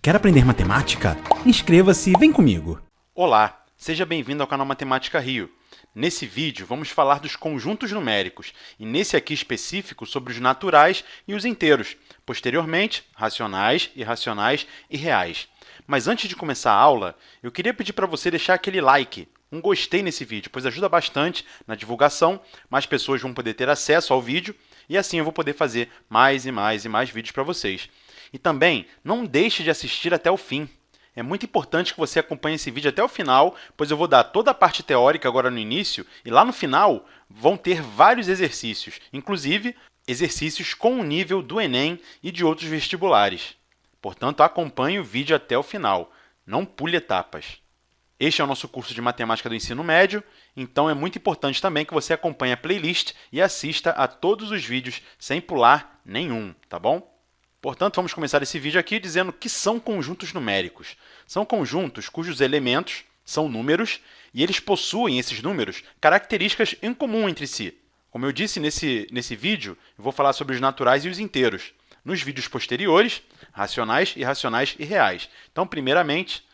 Quer aprender matemática? Inscreva-se e vem comigo! Olá, seja bem-vindo ao canal Matemática Rio. Nesse vídeo, vamos falar dos conjuntos numéricos, e nesse aqui específico sobre os naturais e os inteiros, posteriormente, racionais, irracionais e reais. Mas antes de começar a aula, eu queria pedir para você deixar aquele like, um gostei nesse vídeo, pois ajuda bastante na divulgação, mais pessoas vão poder ter acesso ao vídeo, e assim eu vou poder fazer mais e mais vídeos para vocês. E também, não deixe de assistir até o fim. É muito importante que você acompanhe esse vídeo até o final, pois eu vou dar toda a parte teórica agora no início, e lá no final vão ter vários exercícios, inclusive exercícios com o nível do Enem e de outros vestibulares. Portanto, acompanhe o vídeo até o final, não pule etapas. Este é o nosso curso de Matemática do Ensino Médio, então é muito importante também que você acompanhe a playlist e assista a todos os vídeos sem pular nenhum, tá bom? Portanto, vamos começar esse vídeo aqui dizendo que são conjuntos numéricos. São conjuntos cujos elementos são números e eles possuem, esses números, características em comum entre si. Como eu disse nesse vídeo, eu vou falar sobre os naturais e os inteiros. Nos vídeos posteriores, racionais, irracionais e reais. Então, primeiramente,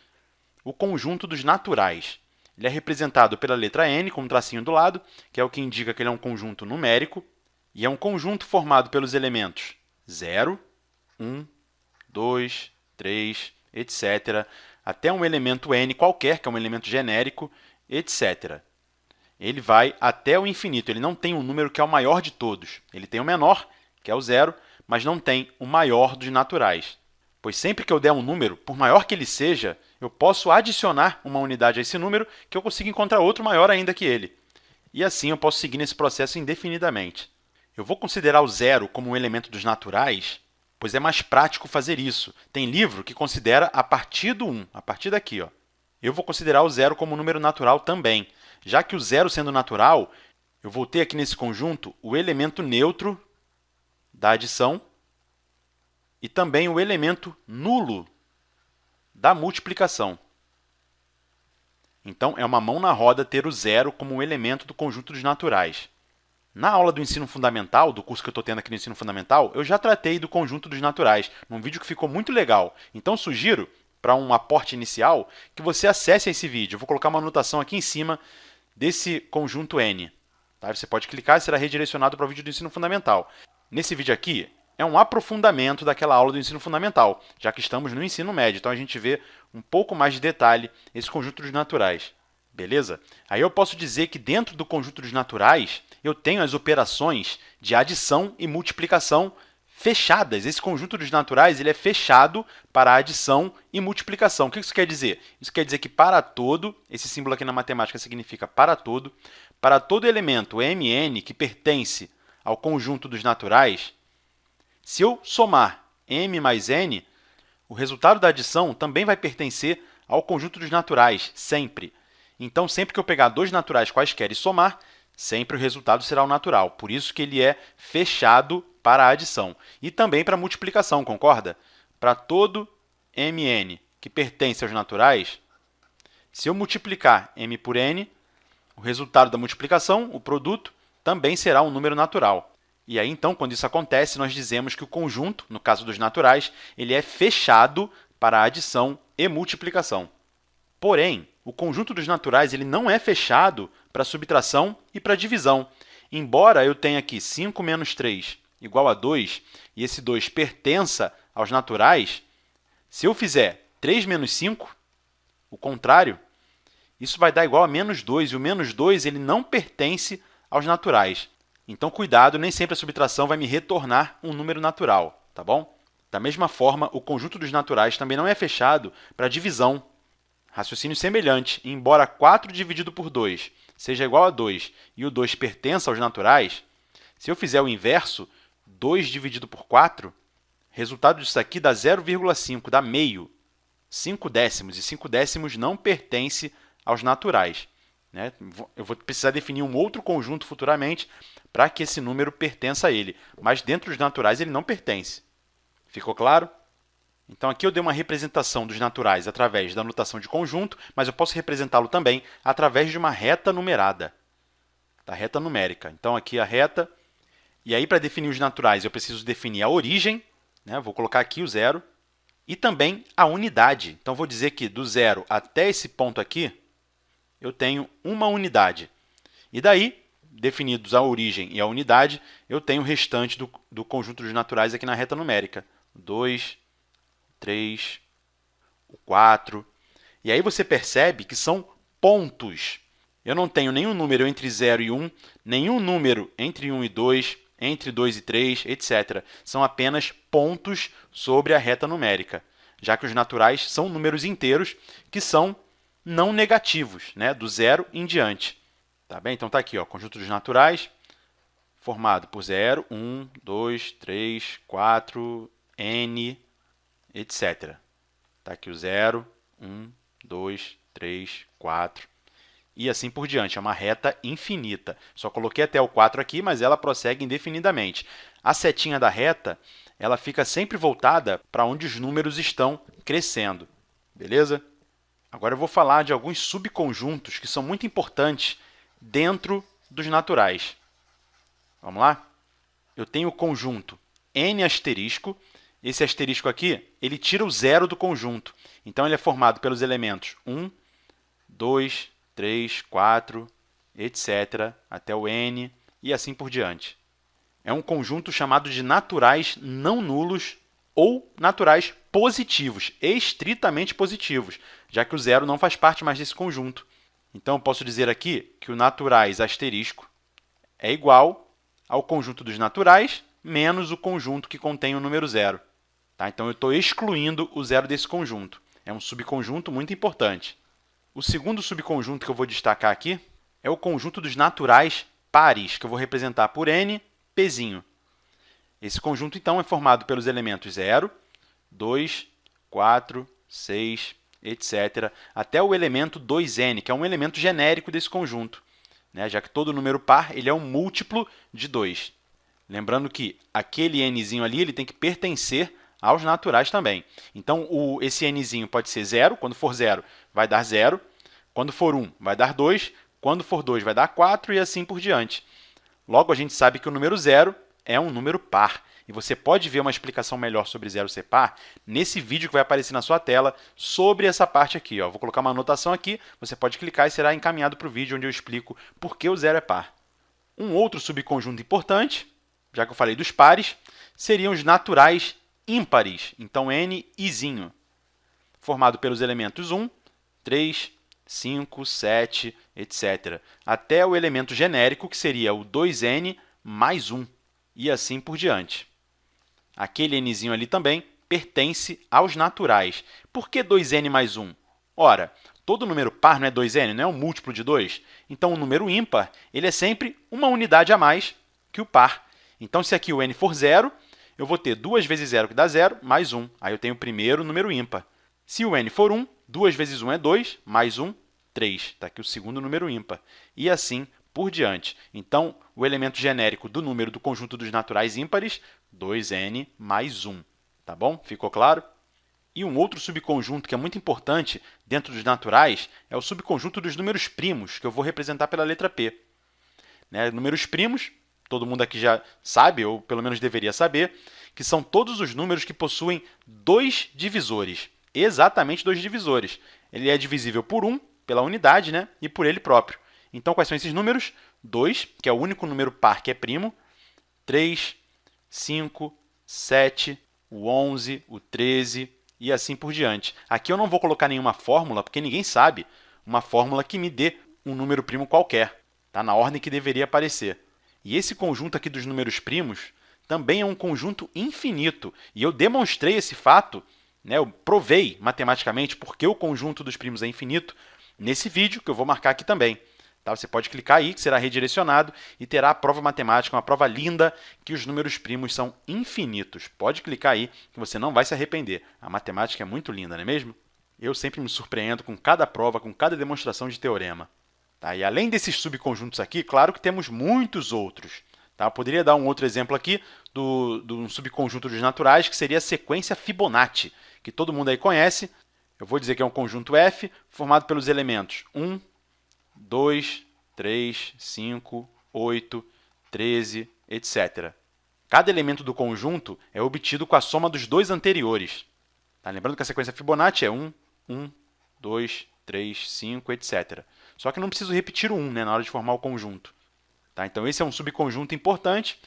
o conjunto dos naturais. Ele é representado pela letra N, com um tracinho do lado, que é o que indica que ele é um conjunto numérico, e é um conjunto formado pelos elementos 0, 1, 2, 3, etc., até um elemento n qualquer, que é um elemento genérico, etc. Ele vai até o infinito, ele não tem um número que é o maior de todos. Ele tem o menor, que é o 0, mas não tem o maior dos naturais. Pois sempre que eu der um número, por maior que ele seja, eu posso adicionar uma unidade a esse número que eu consigo encontrar outro maior ainda que ele. E assim eu posso seguir nesse processo indefinidamente. Eu vou considerar o 0 como um elemento dos naturais, pois é mais prático fazer isso. Tem livro que considera a partir do 1, a partir daqui. Ó. Eu vou considerar o 0 como um número natural também. Já que o 0 sendo natural, eu vou ter aqui nesse conjunto o elemento neutro da adição e também o elemento nulo da multiplicação. Então, é uma mão na roda ter o 0 como um elemento do conjunto dos naturais. Na aula do ensino fundamental, do curso que eu estou tendo aqui no ensino fundamental, eu já tratei do conjunto dos naturais, num vídeo que ficou muito legal. Então, sugiro, para um aporte inicial, que você acesse esse vídeo. Eu vou colocar uma anotação aqui em cima desse conjunto N. Tá? Você pode clicar e será redirecionado para o vídeo do ensino fundamental. Nesse vídeo aqui, é um aprofundamento daquela aula do ensino fundamental, já que estamos no ensino médio. Então, a gente vê um pouco mais de detalhe esse conjunto dos naturais. Beleza? Aí eu posso dizer que dentro do conjunto dos naturais, eu tenho as operações de adição e multiplicação fechadas. Esse conjunto dos naturais ele é fechado para adição e multiplicação. O que isso quer dizer? Isso quer dizer que para todo, esse símbolo aqui na matemática significa para todo elemento mn que pertence ao conjunto dos naturais, se eu somar m mais n, o resultado da adição também vai pertencer ao conjunto dos naturais, sempre. Então, sempre que eu pegar dois naturais quaisquer e somar, sempre o resultado será o natural. Por isso que ele é fechado para a adição. E também para a multiplicação, concorda? Para todo mn que pertence aos naturais, se eu multiplicar m por n, o resultado da multiplicação, o produto, também será um número natural. E aí, então, quando isso acontece, nós dizemos que o conjunto, no caso dos naturais, ele é fechado para a adição e multiplicação. Porém, o conjunto dos naturais ele não é fechado para subtração e para divisão. Embora eu tenha aqui 5 menos 3 igual a 2, e esse 2 pertença aos naturais, se eu fizer 3 menos 5, o contrário, isso vai dar igual a menos 2, e o menos 2 ele não pertence aos naturais. Então, cuidado, nem sempre a subtração vai me retornar um número natural, tá bom? Da mesma forma, o conjunto dos naturais também não é fechado para divisão. Raciocínio semelhante, embora 4 dividido por 2 seja igual a 2 e o 2 pertença aos naturais, se eu fizer o inverso, 2 dividido por 4, resultado disso aqui dá 0,5, dá meio, 5 décimos, e 5 décimos não pertence aos naturais. Né? Eu vou precisar definir um outro conjunto futuramente para que esse número pertença a ele, mas dentro dos naturais ele não pertence. Ficou claro? Então, aqui eu dei uma representação dos naturais através da notação de conjunto, mas eu posso representá-lo também através de uma reta numerada, da reta numérica. Então, aqui a reta, e aí para definir os naturais eu preciso definir a origem, né? Vou colocar aqui o 0, e também a unidade. Então, vou dizer que do 0 até esse ponto aqui, eu tenho uma unidade. E daí, definidos a origem e a unidade, eu tenho o restante do conjunto dos naturais aqui na reta numérica. 2, 3, 4. E aí você percebe que são pontos. Eu não tenho nenhum número entre 0 e 1, nenhum número entre 1 e 2, entre 2 e 3, etc. São apenas pontos sobre a reta numérica, já que os naturais são números inteiros que são não negativos, né? Do 0 em diante. Tá bem? Então, está aqui, ó, conjunto dos naturais, formado por 0, 1, 2, 3, 4, n, etc. Está aqui o 0, 1, 2, 3, 4, e assim por diante. É uma reta infinita. Só coloquei até o 4 aqui, mas ela prossegue indefinidamente. A setinha da reta, ela fica sempre voltada para onde os números estão crescendo. Beleza? Agora eu vou falar de alguns subconjuntos que são muito importantes dentro dos naturais. Vamos lá? Eu tenho o conjunto n asterisco. Esse asterisco aqui, ele tira o zero do conjunto. Então, ele é formado pelos elementos 1, 2, 3, 4, etc., até o n, e assim por diante. É um conjunto chamado de naturais não nulos ou naturais positivos, estritamente positivos, já que o zero não faz parte mais desse conjunto. Então, eu posso dizer aqui que o naturais asterisco é igual ao conjunto dos naturais menos o conjunto que contém o número zero. Tá? Então, eu estou excluindo o zero desse conjunto. É um subconjunto muito importante. O segundo subconjunto que eu vou destacar aqui é o conjunto dos naturais pares, que eu vou representar por n, pzinho. Esse conjunto, então, é formado pelos elementos 0, 2, 4, 6, etc., até o elemento 2n, que é um elemento genérico desse conjunto, né? Já que todo número par ele é um múltiplo de 2. Lembrando que aquele nzinho ali ele tem que pertencer aos naturais também. Então, esse nzinho pode ser 0, quando for 0 vai dar 0, quando for 1 vai dar 2, quando for 2 vai dar 4 e assim por diante. Logo, a gente sabe que o número 0 é um número par. E você pode ver uma explicação melhor sobre zero ser par nesse vídeo que vai aparecer na sua tela sobre essa parte aqui. Ó. Vou colocar uma anotação aqui, você pode clicar e será encaminhado para o vídeo onde eu explico por que o zero é par. Um outro subconjunto importante, já que eu falei dos pares, seriam os naturais ímpares. Então, n izinho, formado pelos elementos 1, 3, 5, 7, etc. Até o elemento genérico, que seria o 2n mais 1, e assim por diante. Aquele nzinho ali também pertence aos naturais. Por que 2n mais 1? Ora, todo número par não é 2n, não é um múltiplo de 2? Então, o número ímpar ele é sempre uma unidade a mais que o par. Então, se aqui o n for 0, eu vou ter 2 vezes 0, que dá 0, mais 1. Aí eu tenho o primeiro número ímpar. Se o n for 1, 2 vezes 1 é 2, mais 1, 3. Está aqui o segundo número ímpar. E assim por diante. Então, o elemento genérico do número do conjunto dos naturais ímpares, 2n mais 1. Tá bom? Ficou claro? E um outro subconjunto que é muito importante dentro dos naturais é o subconjunto dos números primos, que eu vou representar pela letra P. Né? Números primos, todo mundo aqui já sabe, ou pelo menos deveria saber, que são todos os números que possuem dois divisores. Exatamente dois divisores. Ele é divisível por 1, pela unidade, né? E por ele próprio. Então, quais são esses números? 2, que é o único número par que é primo, 3, 5, 7, o 11, o 13 e assim por diante. Aqui eu não vou colocar nenhuma fórmula, porque ninguém sabe uma fórmula que me dê um número primo qualquer, tá? Na ordem que deveria aparecer. E esse conjunto aqui dos números primos também é um conjunto infinito. E eu demonstrei esse fato, né? Eu provei matematicamente porque o conjunto dos primos é infinito nesse vídeo, que eu vou marcar aqui também. Tá? Você pode clicar aí, que será redirecionado, e terá a prova matemática, uma prova linda, que os números primos são infinitos. Pode clicar aí, que você não vai se arrepender. A matemática é muito linda, não é mesmo? Eu sempre me surpreendo com cada prova, com cada demonstração de teorema. Tá? E além desses subconjuntos aqui, claro que temos muitos outros. Tá? Eu poderia dar um outro exemplo aqui de um subconjunto dos naturais, que seria a sequência Fibonacci, que todo mundo aí conhece. Eu vou dizer que é um conjunto F, formado pelos elementos 1, 2, 3, 5, 8, 13, etc. Cada elemento do conjunto é obtido com a soma dos dois anteriores. Tá? Lembrando que a sequência Fibonacci é 1, 1, 2, 3, 5, etc. Só que eu não preciso repetir o 1, né, na hora de formar o conjunto. Tá? Então, esse é um subconjunto importante.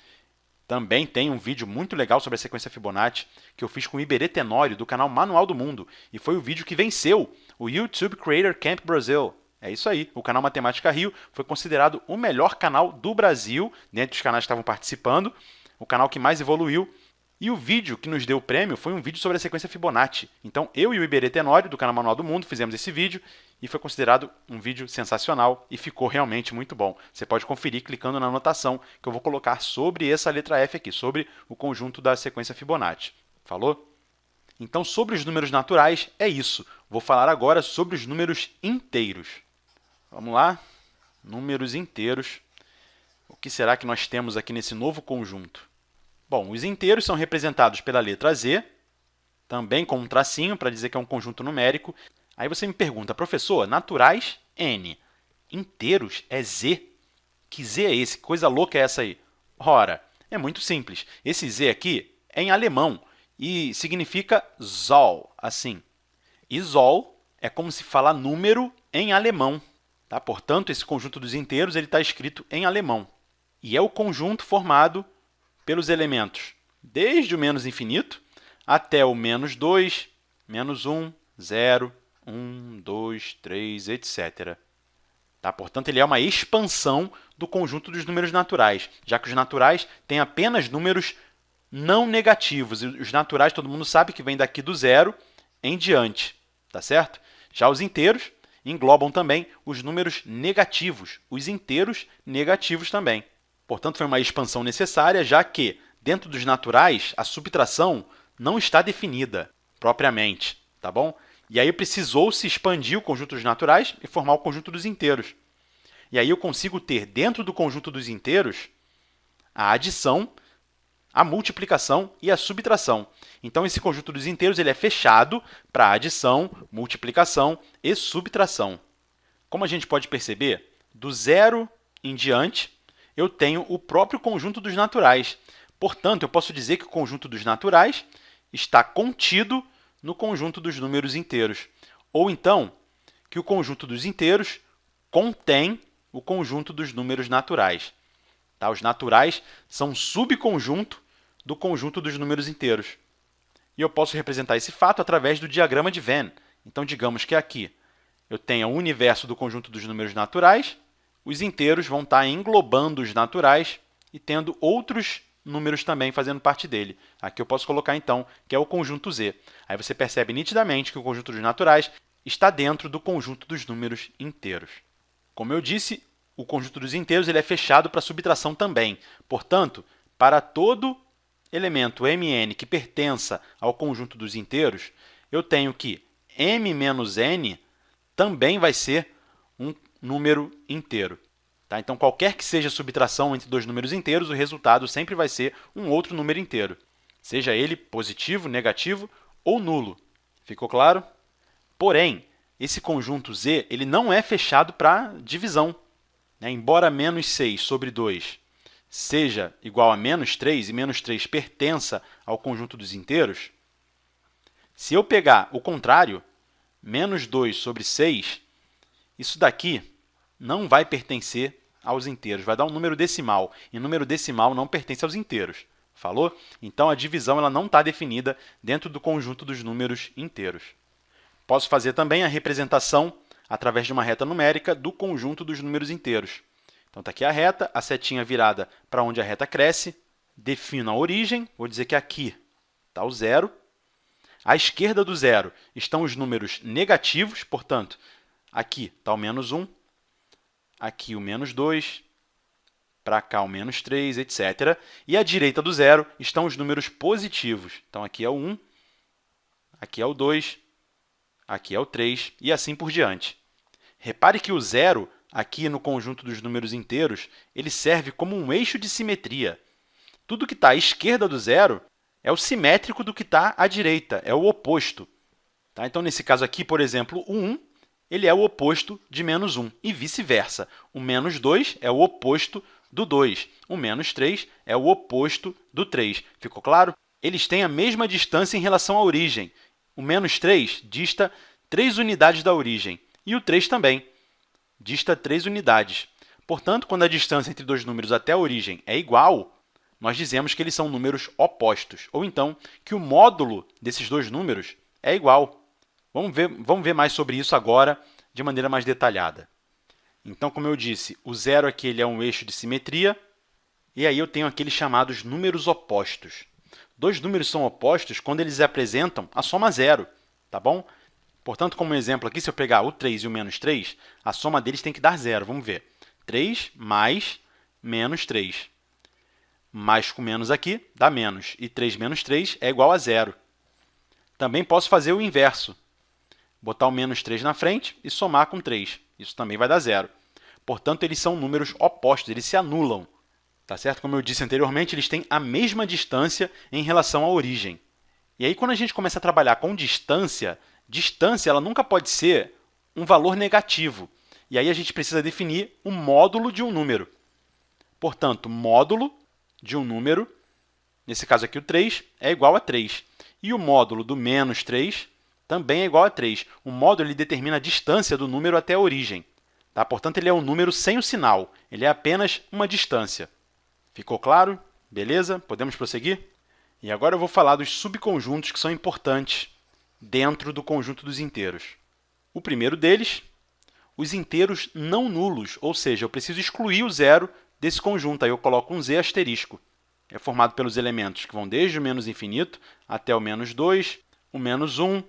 Também tem um vídeo muito legal sobre a sequência Fibonacci que eu fiz com o Iberê Tenório, do canal Manual do Mundo. E foi o vídeo que venceu o YouTube Creator Camp Brasil. É isso aí, o canal Matemática Rio foi considerado o melhor canal do Brasil, dentre os canais que estavam participando, o canal que mais evoluiu. E o vídeo que nos deu o prêmio foi um vídeo sobre a sequência Fibonacci. Então, eu e o Iberê Tenório, do canal Manual do Mundo, fizemos esse vídeo e foi considerado um vídeo sensacional e ficou realmente muito bom. Você pode conferir clicando na anotação que eu vou colocar sobre essa letra F aqui, sobre o conjunto da sequência Fibonacci. Falou? Então, sobre os números naturais, é isso. Vou falar agora sobre os números inteiros. Vamos lá? Números inteiros. O que será que nós temos aqui nesse novo conjunto? Bom, os inteiros são representados pela letra Z, também com um tracinho para dizer que é um conjunto numérico. Aí você me pergunta, professor, naturais, N. Inteiros é Z? Que Z é esse? Que coisa louca é essa aí? Ora, é muito simples. Esse Z aqui é em alemão e significa Zahl, assim. E Zahl é como se fala número em alemão. Tá? Portanto, esse conjunto dos inteiros está escrito em alemão. E é o conjunto formado pelos elementos desde o menos infinito até o menos 2, menos 1, 0, 1, 2, 3, etc. Tá? Portanto, ele é uma expansão do conjunto dos números naturais, já que os naturais têm apenas números não negativos. E os naturais, todo mundo sabe que vem daqui do zero em diante. Tá certo? Já os inteiros englobam também os números negativos, os inteiros negativos também. Portanto, foi uma expansão necessária, já que, dentro dos naturais, a subtração não está definida propriamente, tá bom? E aí precisou-se expandir o conjunto dos naturais e formar o conjunto dos inteiros. E aí eu consigo ter, dentro do conjunto dos inteiros, a adição, a multiplicação e a subtração. Então, esse conjunto dos inteiros ele é fechado para adição, multiplicação e subtração. Como a gente pode perceber, do zero em diante, eu tenho o próprio conjunto dos naturais. Portanto, eu posso dizer que o conjunto dos naturais está contido no conjunto dos números inteiros. Ou então, que o conjunto dos inteiros contém o conjunto dos números naturais. Tá? Os naturais são um subconjunto do conjunto dos números inteiros. E eu posso representar esse fato através do diagrama de Venn. Então, digamos que aqui eu tenho o universo do conjunto dos números naturais, os inteiros vão estar englobando os naturais e tendo outros números também fazendo parte dele. Aqui eu posso colocar, então, que é o conjunto Z. Aí você percebe nitidamente que o conjunto dos naturais está dentro do conjunto dos números inteiros. Como eu disse, o conjunto dos inteiros ele é fechado para subtração também. Portanto, para todo elemento mn que pertença ao conjunto dos inteiros, eu tenho que m menos n também vai ser um número inteiro. Tá? Então, qualquer que seja a subtração entre dois números inteiros, o resultado sempre vai ser um outro número inteiro, seja ele positivo, negativo ou nulo. Ficou claro? Porém, esse conjunto Z ele não é fechado para divisão. Né? Embora menos 6 sobre 2 seja igual a menos 3 e menos 3 pertença ao conjunto dos inteiros, se eu pegar o contrário, menos 2 sobre 6, isso daqui não vai pertencer aos inteiros, vai dar um número decimal, e número decimal não pertence aos inteiros. Falou? Então, a divisão ela não está definida dentro do conjunto dos números inteiros. Posso fazer também a representação, através de uma reta numérica, do conjunto dos números inteiros. Então, está aqui a reta, a setinha virada para onde a reta cresce, defino a origem, vou dizer que aqui está o zero. À esquerda do zero estão os números negativos, portanto, aqui está o menos 1, aqui o menos 2, para cá o menos 3, etc. E à direita do zero estão os números positivos. Então, aqui é o 1, aqui é o 2, aqui é o 3 e assim por diante. Repare que o zero, aqui no conjunto dos números inteiros, ele serve como um eixo de simetria. Tudo que está à esquerda do zero é o simétrico do que está à direita, é o oposto. Tá? Então, nesse caso aqui, por exemplo, o 1 ele é o oposto de menos 1 e vice-versa. O menos 2 é o oposto do 2. O menos 3 é o oposto do 3. Ficou claro? Eles têm a mesma distância em relação à origem. O menos 3 dista 3 unidades da origem, e o 3 também dista 3 unidades. Portanto, quando a distância entre dois números até a origem é igual, nós dizemos que eles são números opostos, ou então que o módulo desses dois números é igual. Vamos ver mais sobre isso agora de maneira mais detalhada. Então, como eu disse, o zero aqui ele é um eixo de simetria, e aí eu tenho aqueles chamados números opostos. Dois números são opostos quando eles apresentam a soma zero, tá bom? Portanto, como exemplo aqui, se eu pegar o 3 e o menos 3, a soma deles tem que dar zero. Vamos ver. 3 mais menos 3. Mais com menos aqui dá menos, e 3 menos 3 é igual a zero. Também posso fazer o inverso. Botar o menos 3 na frente e somar com 3. Isso também vai dar zero. Portanto, eles são números opostos, eles se anulam. Tá certo? Como eu disse anteriormente, eles têm a mesma distância em relação à origem. E aí, quando a gente começa a trabalhar com distância, distância ela nunca pode ser um valor negativo. E aí a gente precisa definir o módulo de um número. Portanto, módulo de um número, nesse caso aqui o 3, é igual a 3. E o módulo do menos 3 também é igual a 3. O módulo ele determina a distância do número até a origem. Tá? Portanto, ele é um número sem o sinal. Ele é apenas uma distância. Ficou claro? Beleza? Podemos prosseguir? E agora eu vou falar dos subconjuntos que são importantes dentro do conjunto dos inteiros. O primeiro deles, os inteiros não nulos, ou seja, eu preciso excluir o zero desse conjunto. Aí eu coloco um z asterisco. É formado pelos elementos que vão desde o menos infinito até o menos 2, o menos 1.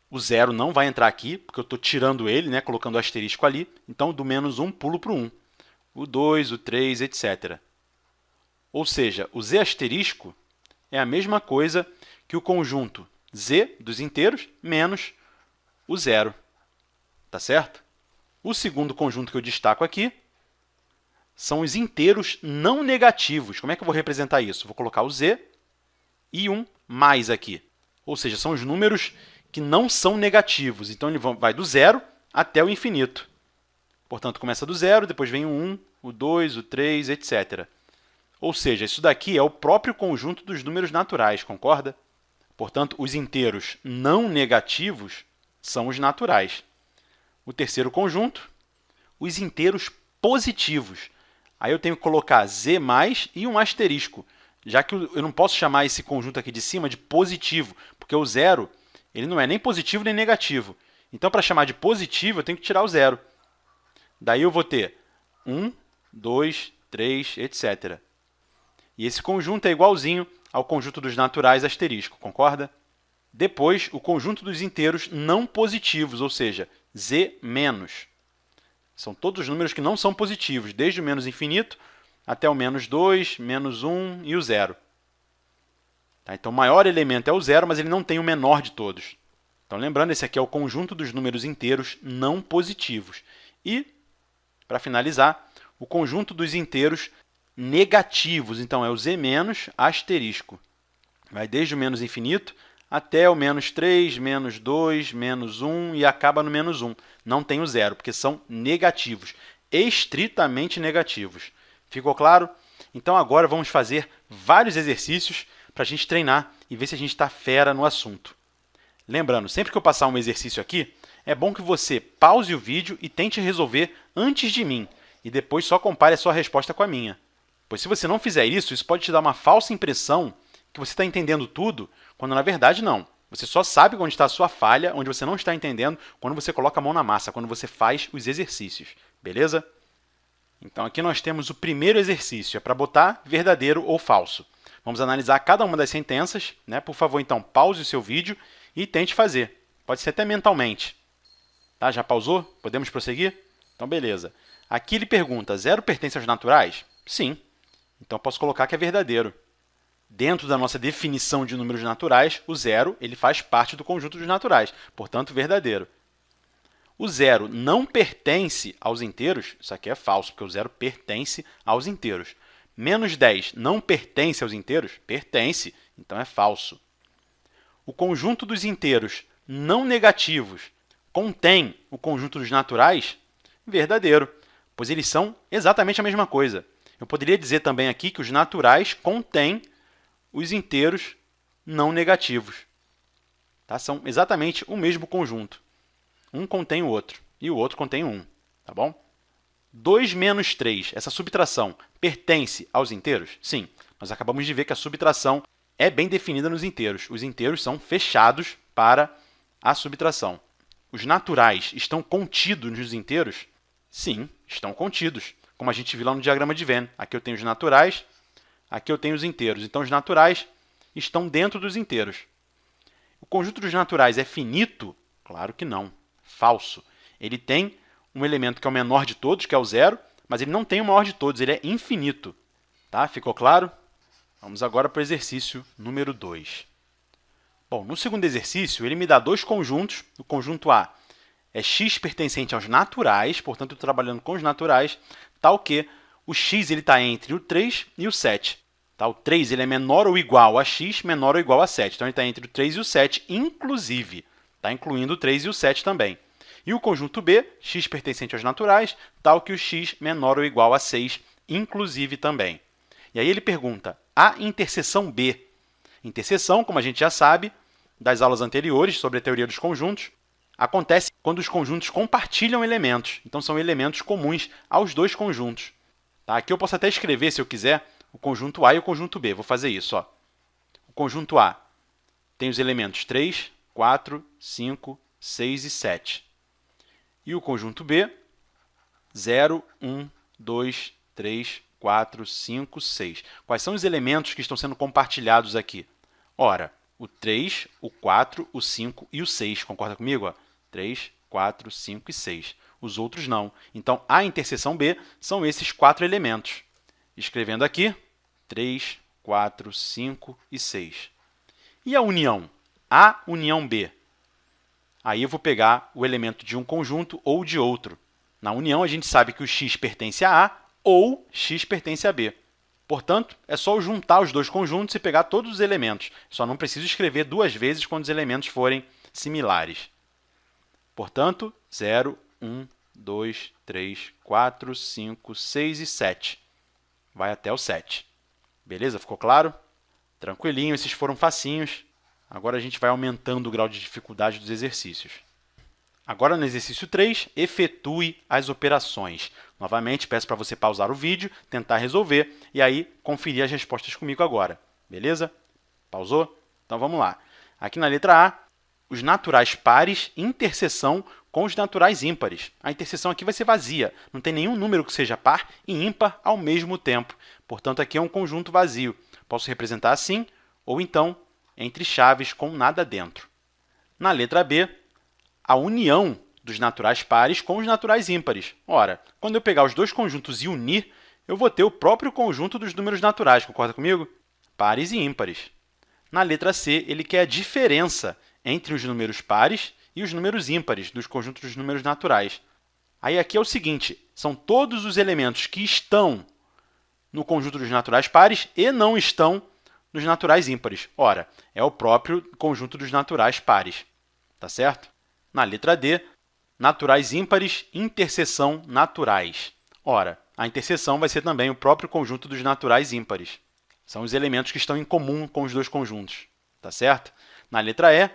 O zero não vai entrar aqui, porque eu estou tirando ele, né, colocando o asterisco ali. Então, do menos 1, pulo para o 1. O 2, o 3, etc. Ou seja, o z asterisco é a mesma coisa que o conjunto z dos inteiros menos o zero. Tá certo? O segundo conjunto que eu destaco aqui são os inteiros não negativos. Como é que eu vou representar isso? Vou colocar o z e um mais aqui. Ou seja, são os números que não são negativos. Então, ele vai do zero até o infinito. Portanto, começa do zero, depois vem o 1, o 2, o 3, etc. Ou seja, isso daqui é o próprio conjunto dos números naturais, concorda? Portanto, os inteiros não negativos são os naturais. O terceiro conjunto, os inteiros positivos. Aí eu tenho que colocar z mais e um asterisco, já que eu não posso chamar esse conjunto aqui de cima de positivo, porque o zero ele não é nem positivo nem negativo. Então, para chamar de positivo, eu tenho que tirar o zero. Daí eu vou ter 1, 2, 3, etc. E esse conjunto é igualzinho ao conjunto dos naturais asterisco, concorda? Depois, o conjunto dos inteiros não positivos, ou seja, z menos. São todos os números que não são positivos, desde o menos infinito até o menos 2, menos 1 e o zero. Tá? Então, o maior elemento é o zero, mas ele não tem o menor de todos. Então, lembrando, esse aqui é o conjunto dos números inteiros não positivos. E, para finalizar, o conjunto dos inteiros negativos. Então, é o z menos asterisco. Vai desde o menos infinito até o menos 3, menos 2, menos 1 e acaba no menos 1. Não tem o zero, porque são negativos, estritamente negativos. Ficou claro? Então, agora vamos fazer vários exercícios para a gente treinar e ver se a gente está fera no assunto. Lembrando, sempre que eu passar um exercício aqui, é bom que você pause o vídeo e tente resolver antes de mim, e depois só compare a sua resposta com a minha. Pois se você não fizer isso, isso pode te dar uma falsa impressão que você está entendendo tudo, quando na verdade não. Você só sabe onde está a sua falha, onde você não está entendendo, quando você coloca a mão na massa, quando você faz os exercícios. Beleza? Então, aqui nós temos o primeiro exercício, é para botar verdadeiro ou falso. Vamos analisar cada uma das sentenças, né? Por favor, então, pause o seu vídeo e tente fazer. Pode ser até mentalmente. Tá? Já pausou? Podemos prosseguir? Então, beleza. Aqui ele pergunta, zero pertence aos naturais? Sim. Então, eu posso colocar que é verdadeiro. Dentro da nossa definição de números naturais, o zero ele faz parte do conjunto dos naturais, portanto, verdadeiro. O zero não pertence aos inteiros, isso aqui é falso, porque o zero pertence aos inteiros. Menos 10 não pertence aos inteiros? Pertence, então é falso. O conjunto dos inteiros não negativos contém o conjunto dos naturais? Verdadeiro, pois eles são exatamente a mesma coisa. Eu poderia dizer também aqui que os naturais contêm os inteiros não negativos. Tá? São exatamente o mesmo conjunto. Um contém o outro e o outro contém um. Tá bom? 2 menos 3, essa subtração, pertence aos inteiros? Sim, nós acabamos de ver que a subtração é bem definida nos inteiros. Os inteiros são fechados para a subtração. Os naturais estão contidos nos inteiros? Sim, estão contidos, como a gente viu lá no diagrama de Venn. Aqui eu tenho os naturais, aqui eu tenho os inteiros. Então, os naturais estão dentro dos inteiros. O conjunto dos naturais é finito? Claro que não. Falso. Ele tem um elemento que é o menor de todos, que é o zero, mas ele não tem o maior de todos, ele é infinito. Tá? Ficou claro? Vamos agora para o exercício número 2. Bom, no segundo exercício, ele me dá dois conjuntos. O conjunto A é x pertencente aos naturais, portanto, eu estou trabalhando com os naturais, tal que o x está entre o 3 e o 7. Tá? O 3 ele é menor ou igual a x, menor ou igual a 7. Então, ele está entre o 3 e o 7, inclusive. Tá? Incluindo o 3 e o 7 também. E o conjunto B, x pertencente aos naturais, tal que o x menor ou igual a 6, inclusive também. E aí ele pergunta, a interseção B. Interseção, como a gente já sabe, das aulas anteriores sobre a teoria dos conjuntos, acontece quando os conjuntos compartilham elementos. Então, são elementos comuns aos dois conjuntos. Tá? Aqui eu posso até escrever, se eu quiser, o conjunto A e o conjunto B. Vou fazer isso. Ó. O conjunto A tem os elementos 3, 4, 5, 6 e 7. E o conjunto B, 0, 1, 2, 3, 4, 5, 6. Quais são os elementos que estão sendo compartilhados aqui? Ora, o 3, o 4, o 5 e o 6. Concorda comigo? Ó? 3, 4, 5 e 6. Os outros não. Então, a interseção B são esses 4 elementos. Escrevendo aqui, 3, 4, 5 e 6. E a união? A união B. Aí eu vou pegar o elemento de um conjunto ou de outro. Na união, a gente sabe que o x pertence a A ou x pertence a B. Portanto, é só eu juntar os dois conjuntos e pegar todos os elementos. Só não preciso escrever duas vezes quando os elementos forem similares. Portanto, 0, 1, 2, 3, 4, 5, 6 e 7. Vai até o 7. Beleza? Ficou claro? Tranquilinho, esses foram facinhos. Agora a gente vai aumentando o grau de dificuldade dos exercícios. Agora, no exercício 3, efetue as operações. Novamente, peço para você pausar o vídeo, tentar resolver e aí conferir as respostas comigo agora. Beleza? Pausou? Então, vamos lá. Aqui na letra A, os naturais pares, interseção com os naturais ímpares. A interseção aqui vai ser vazia. Não tem nenhum número que seja par e ímpar ao mesmo tempo. Portanto, aqui é um conjunto vazio. Posso representar assim, ou então entre chaves com nada dentro. Na letra B, a união dos naturais pares com os naturais ímpares. Ora, quando eu pegar os dois conjuntos e unir, eu vou ter o próprio conjunto dos números naturais. Concorda comigo? Pares e ímpares. Na letra C, ele quer a diferença entre os números pares e os números ímpares dos conjuntos dos números naturais. Aí aqui é o seguinte, são todos os elementos que estão no conjunto dos naturais pares e não estão nos naturais ímpares. Ora, é o próprio conjunto dos naturais pares. Tá certo? Na letra D, naturais ímpares, interseção naturais. Ora, a interseção vai ser também o próprio conjunto dos naturais ímpares. São os elementos que estão em comum com os dois conjuntos. Tá certo? Na letra E,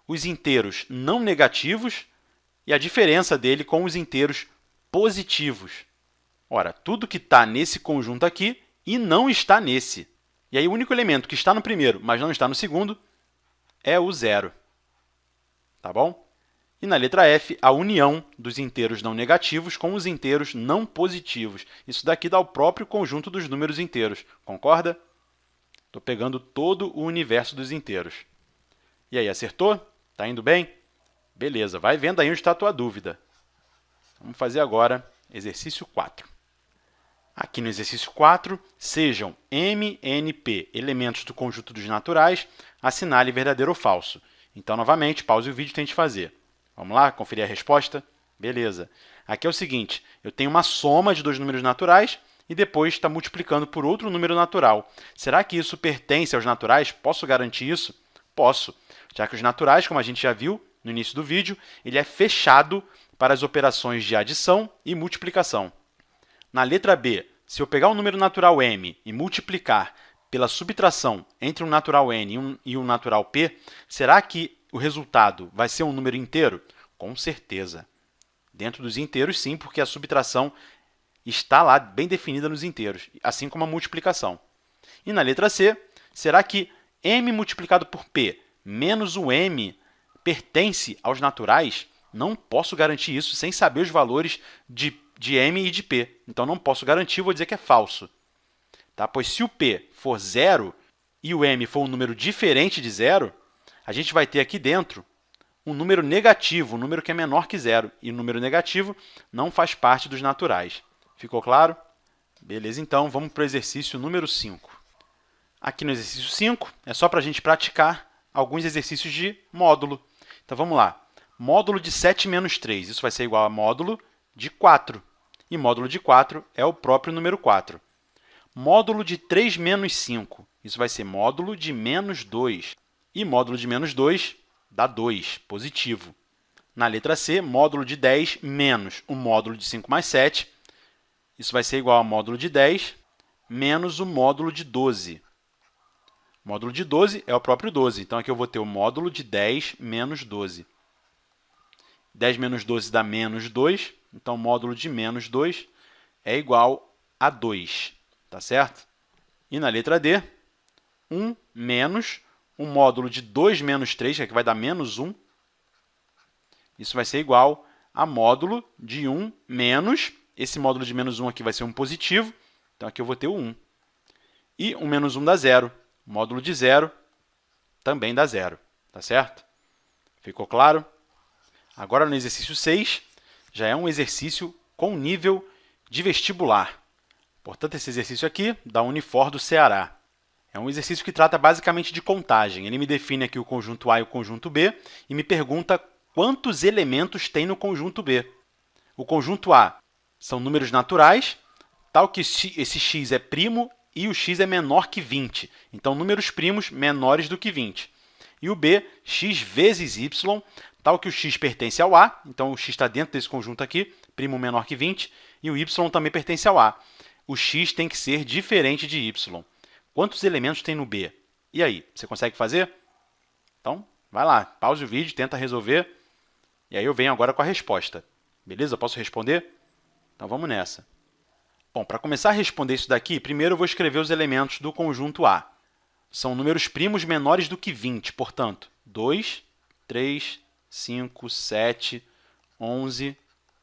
os inteiros não negativos e a diferença dele com os inteiros positivos. Ora, tudo que está nesse conjunto aqui e não está nesse. E aí, o único elemento que está no primeiro, mas não está no segundo, é o zero. Tá bom? E na letra F, a união dos inteiros não negativos com os inteiros não positivos. Isso daqui dá o próprio conjunto dos números inteiros. Concorda? Estou pegando todo o universo dos inteiros. E aí, acertou? Está indo bem? Beleza, vai vendo aí onde está a tua dúvida. Vamos fazer agora exercício 4. Aqui no exercício 4, sejam M, N, P elementos do conjunto dos naturais, assinale verdadeiro ou falso. Então, novamente, pause o vídeo e tente fazer. Vamos lá, conferir a resposta? Beleza. Aqui é o seguinte, eu tenho uma soma de dois números naturais e depois está multiplicando por outro número natural. Será que isso pertence aos naturais? Posso garantir isso? Posso, já que os naturais, como a gente já viu no início do vídeo, ele é fechado para as operações de adição e multiplicação. Na letra B, se eu pegar um número natural m e multiplicar pela subtração entre um natural n e um natural p, será que o resultado vai ser um número inteiro? Com certeza. Dentro dos inteiros, sim, porque a subtração está lá bem definida nos inteiros, assim como a multiplicação. E na letra C, será que m multiplicado por p menos o m pertence aos naturais? Não posso garantir isso sem saber os valores de m e de p. Então, não posso garantir, vou dizer que é falso. Tá? Pois se o p for zero e o m for um número diferente de zero, a gente vai ter aqui dentro um número negativo, um número que é menor que zero. E o número negativo não faz parte dos naturais. Ficou claro? Beleza, então vamos para o exercício número 5. Aqui no exercício 5, é só para a gente praticar alguns exercícios de módulo. Então, vamos lá. Módulo de 7 menos 3, isso vai ser igual a módulo de 4. E módulo de 4 é o próprio número 4. Módulo de 3 menos 5, isso vai ser módulo de menos 2. E módulo de menos 2 dá 2, positivo. Na letra C, módulo de 10 menos o módulo de 5 mais 7, isso vai ser igual a módulo de 10 menos o módulo de 12. O módulo de 12 é o próprio 12, então aqui eu vou ter o módulo de 10 menos 12. 10 menos 12 dá menos 2, então o módulo de menos 2 é igual a 2, tá certo? E na letra D, 1 menos o módulo de 2 menos 3, que aqui vai dar menos 1, isso vai ser igual a módulo de 1 menos, esse módulo de menos 1 aqui vai ser um positivo, então aqui eu vou ter o 1. E 1 menos 1 dá 0. Módulo de 0 também dá 0, tá certo? Ficou claro? Agora, no exercício 6, já é um exercício com nível de vestibular. Portanto, esse exercício aqui, da Unifor do Ceará. É um exercício que trata basicamente de contagem. Ele me define aqui o conjunto A e o conjunto B e me pergunta quantos elementos tem no conjunto B. O conjunto A são números naturais, tal que esse x é primo e o x é menor que 20. Então, números primos menores do que 20. E o B, x vezes y, tal que o x pertence ao A, então o x está dentro desse conjunto aqui, primo menor que 20, e o y também pertence ao A. O x tem que ser diferente de y. Quantos elementos tem no B? E aí, você consegue fazer? Então, vai lá, pause o vídeo, tenta resolver, e aí eu venho agora com a resposta. Beleza? Posso responder? Então, vamos nessa. Bom, para começar a responder isso daqui, primeiro eu vou escrever os elementos do conjunto A. São números primos menores do que 20, portanto, 2, 3, 5, 7, 11,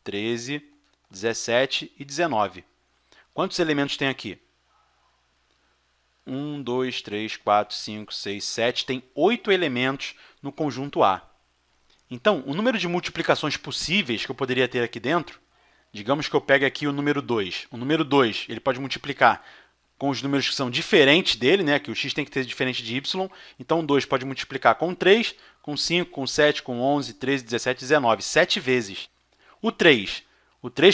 13, 17 e 19. Quantos elementos tem aqui? 1, 2, 3, 4, 5, 6, 7. Tem 8 elementos no conjunto A. Então, o número de multiplicações possíveis que eu poderia ter aqui dentro, digamos que eu pegue aqui o número 2. O número 2 ele pode multiplicar com os números que são diferentes dele, né? Que o x tem que ser diferente de y. Então, o 2 pode multiplicar com 3, com 5, com 7, com 11, 13, 17, 19. 7 vezes. O 3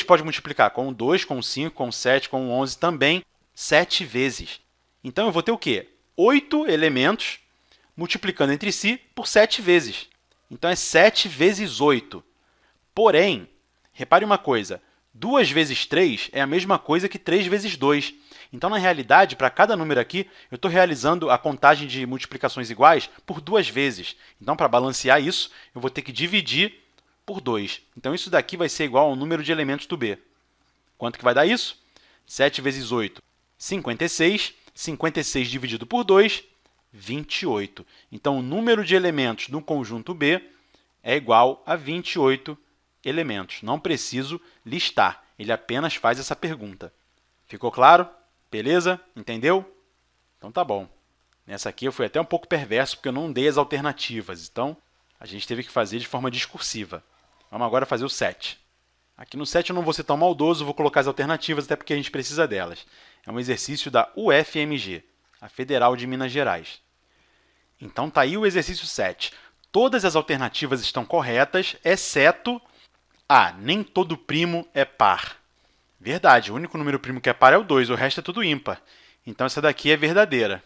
pode multiplicar com 2, com 5, com 7, com 11 também 7 vezes. Então, eu vou ter o quê? 8 elementos multiplicando entre si por 7 vezes. Então, é 7 vezes 8. Porém, repare uma coisa, 2 vezes 3 é a mesma coisa que 3 vezes 2. Então, na realidade, para cada número aqui, eu estou realizando a contagem de multiplicações iguais por 2 vezes. Então, para balancear isso, eu vou ter que dividir por 2. Então, isso daqui vai ser igual ao número de elementos do B. Quanto que vai dar isso? 7 vezes 8, 56. 56 dividido por 2, 28. Então, o número de elementos no conjunto B é igual a 28 elementos. Não preciso listar, ele apenas faz essa pergunta. Ficou claro? Beleza? Entendeu? Então, tá bom. Nessa aqui eu fui até um pouco perverso, porque eu não dei as alternativas. Então, a gente teve que fazer de forma discursiva. Vamos agora fazer o 7. Aqui no 7 eu não vou ser tão maldoso, vou colocar as alternativas, até porque a gente precisa delas. É um exercício da UFMG, a Federal de Minas Gerais. Então, está aí o exercício 7. Todas as alternativas estão corretas, exceto A. Nem todo primo é par. Verdade, o único número primo que é par é o 2, o resto é tudo ímpar. Então, essa daqui é verdadeira.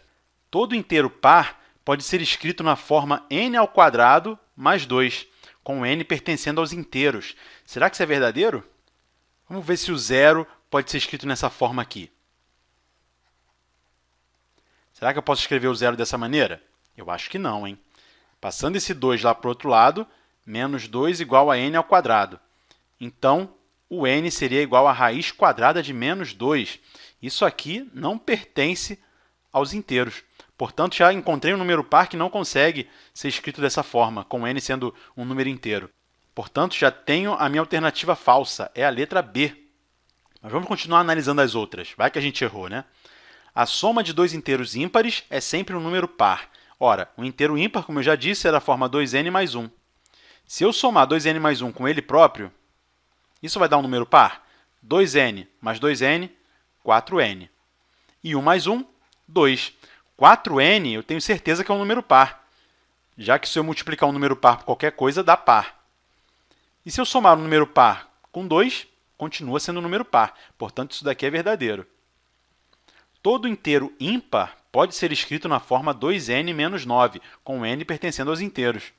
Todo inteiro par pode ser escrito na forma n² mais 2, com n pertencendo aos inteiros. Será que isso é verdadeiro? Vamos ver se o 0 pode ser escrito nessa forma aqui. Será que eu posso escrever o 0 dessa maneira? Eu acho que não, hein? Passando esse 2 lá para o outro lado, menos 2 igual a n ao quadrado. Então, o n seria igual a raiz quadrada de menos 2. Isso aqui não pertence aos inteiros. Portanto, já encontrei um número par que não consegue ser escrito dessa forma, com n sendo um número inteiro. Portanto, já tenho a minha alternativa falsa, é a letra B. Mas vamos continuar analisando as outras. Vai que a gente errou, né? A soma de dois inteiros ímpares é sempre um número par. Ora, o inteiro ímpar, como eu já disse, é da forma 2n mais 1. Se eu somar 2n mais 1 com ele próprio, isso vai dar um número par? 2n mais 2n, 4n. E 1 mais 1, 2. 4n eu tenho certeza que é um número par, já que se eu multiplicar um número par por qualquer coisa, dá par. E se eu somar um número par com 2, continua sendo um número par. Portanto, isso daqui é verdadeiro. Todo inteiro ímpar pode ser escrito na forma 2n menos 9, com n pertencendo aos inteiros.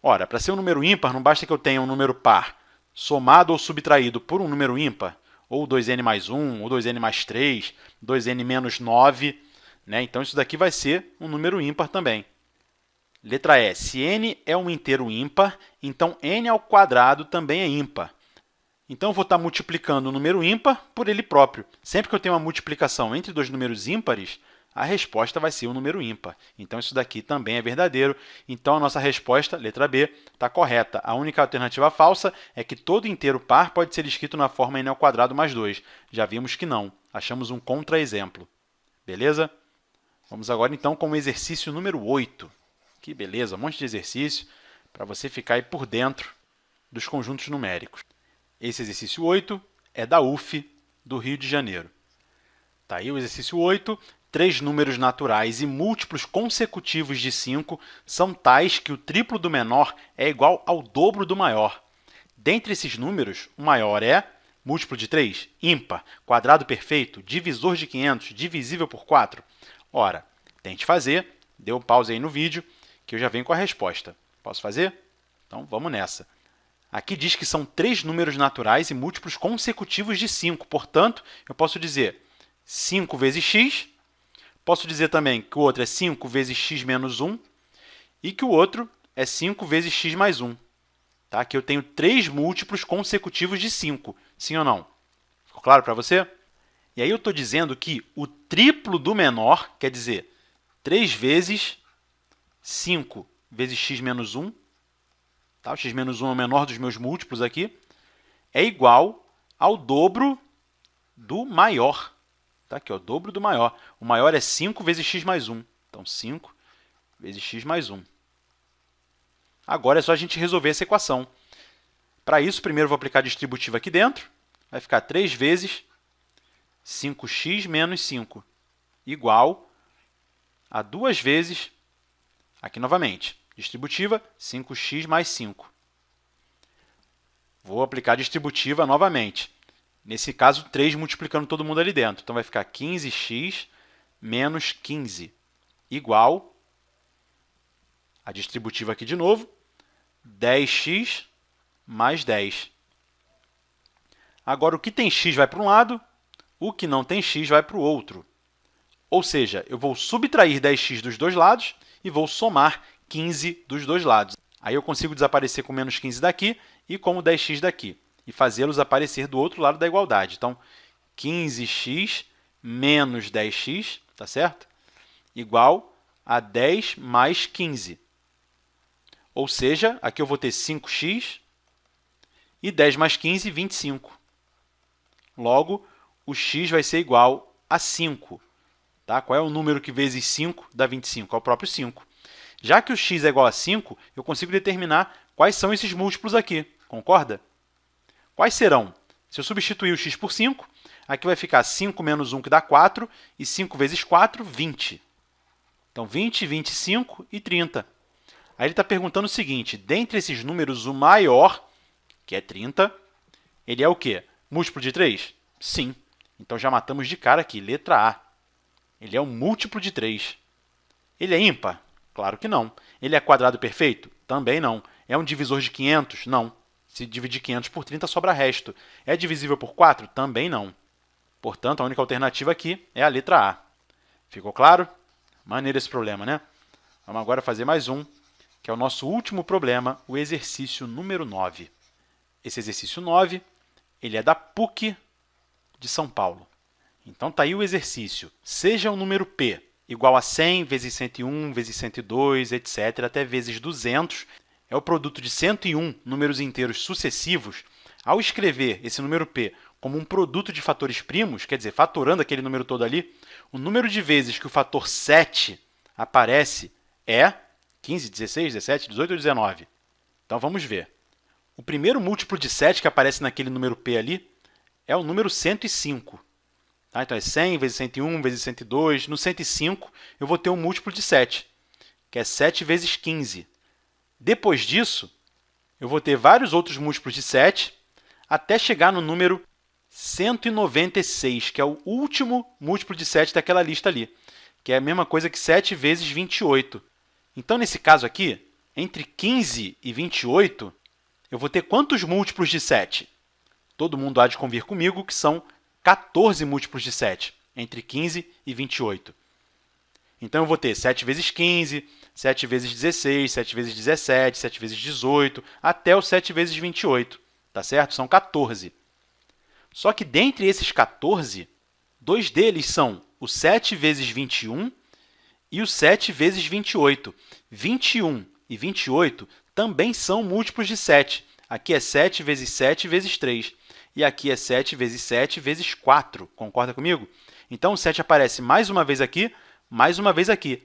Ora, para ser um número ímpar, não basta que eu tenha um número par somado ou subtraído por um número ímpar, ou 2n mais 1, ou 2n mais 3, 2n menos 9, né? Então, isso daqui vai ser um número ímpar também. Letra E. Se n é um inteiro ímpar, então n ao quadrado também é ímpar. Então, eu vou estar multiplicando o número ímpar por ele próprio. Sempre que eu tenho uma multiplicação entre dois números ímpares, a resposta vai ser um número ímpar. Então, isso daqui também é verdadeiro. Então, a nossa resposta, letra B, está correta. A única alternativa falsa é que todo inteiro par pode ser escrito na forma n ao quadrado mais 2. Já vimos que não. Achamos um contra-exemplo. Beleza? Vamos agora, então, com o exercício número 8. Que beleza, um monte de exercício para você ficar aí por dentro dos conjuntos numéricos. Esse exercício 8 é da UF do Rio de Janeiro. Tá aí o exercício 8. Três números naturais e múltiplos consecutivos de 5 são tais que o triplo do menor é igual ao dobro do maior. Dentre esses números, o maior é múltiplo de 3, ímpar, quadrado perfeito, divisor de 500, divisível por 4. Ora, tente fazer, dê um pause aí no vídeo, que eu já venho com a resposta. Posso fazer? Então, vamos nessa. Aqui diz que são três números naturais e múltiplos consecutivos de 5. Portanto, eu posso dizer 5 vezes x. Posso dizer também que o outro é 5 vezes x menos 1 e que o outro é 5 vezes x mais 1. Tá? Aqui eu tenho três múltiplos consecutivos de 5. Sim ou não? Ficou claro para você? E aí eu estou dizendo que o triplo do menor, quer dizer, 3 vezes 5 vezes x menos 1, tá? O x menos 1 é o menor dos meus múltiplos aqui, é igual ao dobro do maior. Tá? Aqui, ó, o dobro do maior. O maior é 5 vezes x mais 1. Então, 5 vezes x mais 1. Agora é só a gente resolver essa equação. Para isso, primeiro eu vou aplicar a distributiva aqui dentro. Vai ficar 3 vezes 5x menos 5, igual a 2 vezes, aqui novamente, distributiva, 5x mais 5. Vou aplicar a distributiva novamente. Nesse caso, 3 multiplicando todo mundo ali dentro. Então, vai ficar 15x menos 15, igual a distributiva aqui de novo, 10x mais 10. Agora, o que tem x vai para um lado, o que não tem x vai para o outro. Ou seja, eu vou subtrair 10x dos dois lados e vou somar 15 dos dois lados. Aí eu consigo desaparecer com menos 15 daqui e com o 10x daqui, e fazê-los aparecer do outro lado da igualdade. Então, 15x menos 10x, tá certo? Igual a 10 mais 15. Ou seja, aqui eu vou ter 5x e 10 mais 15, 25. Logo, o x vai ser igual a 5. Tá? Qual é o número que vezes 5 dá 25? É o próprio 5. Já que o x é igual a 5, eu consigo determinar quais são esses múltiplos aqui. Concorda? Quais serão? Se eu substituir o x por 5, aqui vai ficar 5 menos 1, que dá 4, e 5 vezes 4, 20. Então, 20, 25 e 30. Aí ele está perguntando o seguinte, dentre esses números, o maior, que é 30, ele é o quê? Múltiplo de 3? Sim. Então, já matamos de cara aqui, letra A. Ele é um múltiplo de 3. Ele é ímpar? Claro que não. Ele é quadrado perfeito? Também não. É um divisor de 500? Não. Se dividir 500 por 30, sobra resto. É divisível por 4? Também não. Portanto, a única alternativa aqui é a letra A. Ficou claro? Maneiro esse problema, né? Vamos agora fazer mais um, que é o nosso último problema, o exercício número 9. Esse exercício 9, ele é da PUC de São Paulo. Então, está aí o exercício. Seja o número P igual a 100 vezes 101, vezes 102, etc., até vezes 200, é o produto de 101 números inteiros sucessivos. Ao escrever esse número P como um produto de fatores primos, quer dizer, fatorando aquele número todo ali, o número de vezes que o fator 7 aparece é 15, 16, 17, 18 ou 19. Então, vamos ver. O primeiro múltiplo de 7 que aparece naquele número P ali é o número 105. Tá? Então, é 100 vezes 101 vezes 102. No 105, eu vou ter um múltiplo de 7, que é 7 vezes 15. Depois disso, eu vou ter vários outros múltiplos de 7, até chegar no número 196, que é o último múltiplo de 7 daquela lista ali, que é a mesma coisa que 7 vezes 28. Então, nesse caso aqui, entre 15 e 28, eu vou ter quantos múltiplos de 7? Todo mundo há de convir comigo que são 14 múltiplos de 7, entre 15 e 28. Então, eu vou ter 7 vezes 15, 7 vezes 16, 7 vezes 17, 7 vezes 18, até o 7 vezes 28, tá certo? São 14. Só que, dentre esses 14, dois deles são o 7 vezes 21 e o 7 vezes 28. 21 e 28 também são múltiplos de 7. Aqui é 7 vezes 7 vezes 3. E aqui é 7 vezes 7 vezes 4. Concorda comigo? Então, o 7 aparece mais uma vez aqui,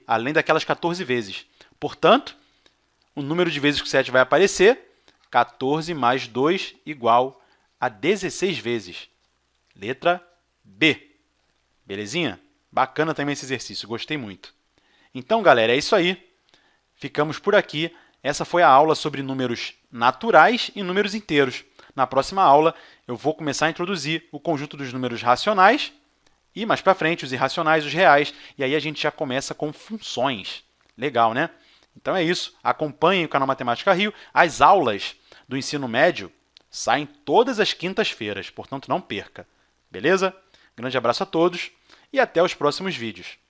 além daquelas 14 vezes. Portanto, o número de vezes que o 7 vai aparecer, 14 mais 2 igual a 16 vezes. Letra B. Belezinha? Bacana também esse exercício, gostei muito. Então, galera, é isso aí. Ficamos por aqui. Essa foi a aula sobre números naturais e números inteiros. Na próxima aula, eu vou começar a introduzir o conjunto dos números racionais e, mais para frente, os irracionais, os reais. E aí a gente já começa com funções. Legal, né? Então é isso. Acompanhem o canal Matemática Rio. As aulas do ensino médio saem todas as quintas-feiras, portanto, não perca. Beleza? Grande abraço a todos e até os próximos vídeos.